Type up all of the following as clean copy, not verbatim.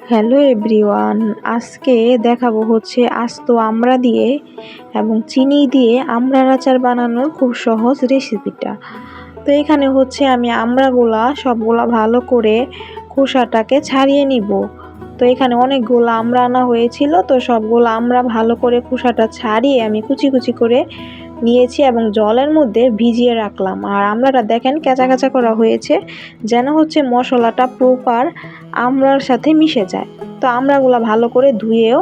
Hello everyone, আজকে দেখাবো হচ্ছে আস্ত আমড়া দিয়ে এবং চিনি দিয়ে আমড়ার আচার বানানোর খুব সহজ রেসিপিটা। তো এখানে হচ্ছে আমি আমড়াগুলা সবগুলা ভালো করে খোসাটাকে ছাড়িয়ে নিব। তো এখানে অনেকগুলো আমড়া আনা হয়েছিল, তো সবগুলো আমড়া ভালো করে খোসাটা ছাড়িয়ে আমি কুচি কুচি করে নিয়েছি এবং জলের মধ্যে ভিজিয়ে রাখলাম। আর আমড়াটা দেখেন কেঁচা কেঁচা করা হয়েছে, যেন হচ্ছে মশলাটা প্রপার আমড়ার সাথে মিশে যায়। তো আমড়াগুলা ভালো করে ধুয়েও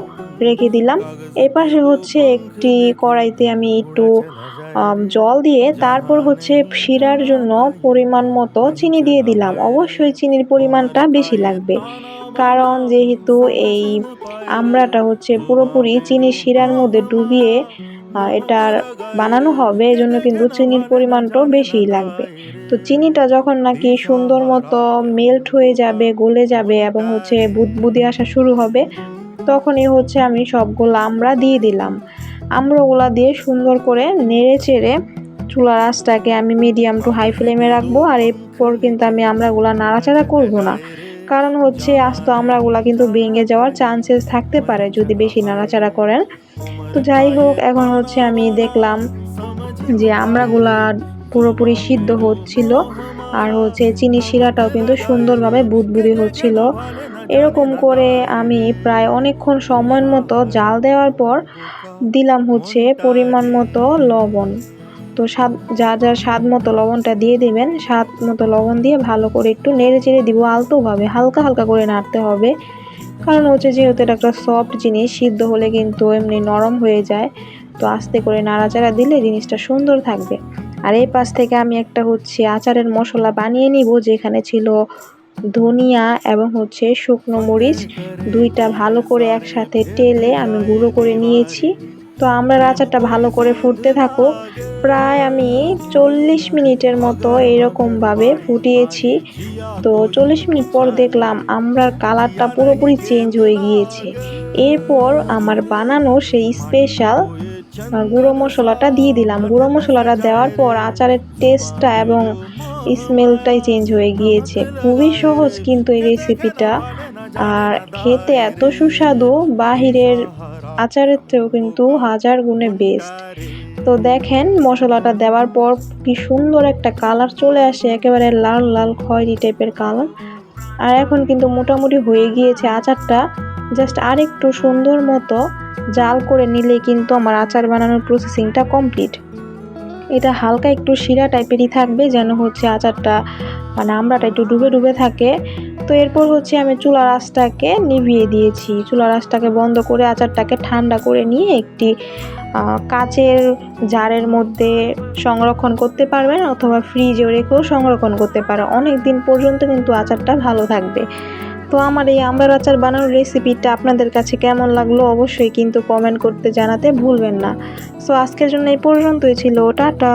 রেখে দিলাম। এই পাশে হচ্ছে একটি কড়াইতে আমি একটু জল দিয়ে তারপর হচ্ছে শিরার জন্য পরিমাণ মতো চিনি দিয়ে দিলাম। অবশ্যই চিনির পরিমাণটা বেশি লাগবে, কারণ যেহেতু এই আমড়াটা হচ্ছে পুরোপুরি চিনির শিরার মধ্যে ডুবিয়ে এটার বানানো হবে, এজন্য কিন্তু চিনির পরিমাণটাও বেশিই লাগবে। তো চিনিটা যখন নাকি সুন্দর মতো মেল্ট হয়ে যাবে, গলে যাবে এবং হচ্ছে বুদবুদি আসা শুরু হবে, তখনই হচ্ছে আমি সবগুলো আমড়া দিয়ে দিলাম। আমড়াগুলা দিয়ে সুন্দর করে নেড়ে চেড়ে চুলার আঁচটাকে আমি মিডিয়াম টু হাই ফ্লেমে রাখবো। আর এরপর কিন্তু আমি আমড়াগুলা নাড়াচাড়া করব না, কারণ হচ্ছে আস্ত আমড়াগুলা কিন্তু ভেঙে যাওয়ার চান্সেস থাকতে পারে যদি বেশি নাড়াচাড়া করেন। তো যাই হোক, এখন হচ্ছে আমি দেখলাম যে আমড়াগুলা পুরোপুরি সিদ্ধ হচ্ছিল আর হচ্ছে চিনি শিরাটাও কিন্তু সুন্দরভাবে বুদবুদি হচ্ছিল। এরকম করে আমি প্রায় অনেকক্ষণ সময়ের মতো জাল দেওয়ার পর দিলাম হচ্ছে পরিমাণ মতো লবণ। তো যার যার স্বাদ মতো লবণটা দিয়ে দিবেন। স্বাদ মতো লবণ দিয়ে ভালো করে একটু নেড়ে চেড়ে দিব, আলতোভাবে হালকা হালকা করে নাড়তে হবে, কারণ হচ্ছে যেহেতু এটা একটা সফট জিনিস, সিদ্ধ হলে কিন্তু এমনি নরম হয়ে যায়। তো আস্তে করে নাড়াচাড়া দিলে জিনিসটা সুন্দর থাকবে। আর এই পাশ থেকে আমি একটা হচ্ছে আচারের মশলা বানিয়ে নিব, যেখানে ছিল ধনিয়া এবং হচ্ছে শুকনো মরিচ, দুইটা ভালো করে একসাথে টেলে আমি গুঁড়ো করে নিয়েছি। তো আমরা আচারটা ভালো করে ফুটতে থাকুক, প্রায় আমি 40 মিনিটের মতো এইরকমভাবে ফুটিয়েছি। তো 40 মিনিট পর দেখলাম আমড়ার কালারটা পুরোপুরি চেঞ্জ হয়ে গিয়েছে। এরপর আমার বানানো সেই স্পেশাল গুঁড়ো মশলাটা দিয়ে দিলাম। গুঁড়ো মশলাটা দেওয়ার পর আচারের টেস্টটা এবং স্মেলটাই চেঞ্জ হয়ে গিয়েছে। খুবই সহজ কিন্তু এই রেসিপিটা, আর খেতে এত সুস্বাদু, বাহিরের আচারের চেয়েও কিন্তু হাজার গুণে বেস্ট। তো দেখেন মশলাটা দেওয়ার পর কি সুন্দর একটা কালার চলে আসে, একেবারে লাল লাল খয়েরি টাইপের কালার। আর এখন কিন্তু মোটামুটি হয়ে গিয়েছে আচারটা। জাস্ট আর একটু সুন্দর মতো জাল করে নিলেই কিন্তু আমার আচার বানানোর প্রসেসিংটা কমপ্লিট। এটা হালকা একটু শিরা টাইপেরই থাকবে, যেন হচ্ছে আচারটা মানে আমড়াটা একটু ডুবে ডুবে থাকে। তো এরপর হচ্ছে আমি চুলার আঁচটাকে নিভিয়ে দিয়েছি। চুলার আঁচটাকে বন্ধ করে আচারটাকে ঠান্ডা করে নিয়ে একটি কাচের জারের মধ্যে সংরক্ষণ করতে পারবেন, অথবা ফ্রিজে রেখেও সংরক্ষণ করতে পারেন। অনেক দিন পর্যন্ত কিন্তু আচারটা ভালো থাকবে। তো আমার এই আমড়ার আচার বানানোর রেসিপিটা আপনাদের কাছে কেমন লাগলো অবশ্যই কিন্তু কমেন্ট করতে জানাতে ভুলবেন না। সো আজকের জন্য এই পর্যন্তই ছিল। টাটা।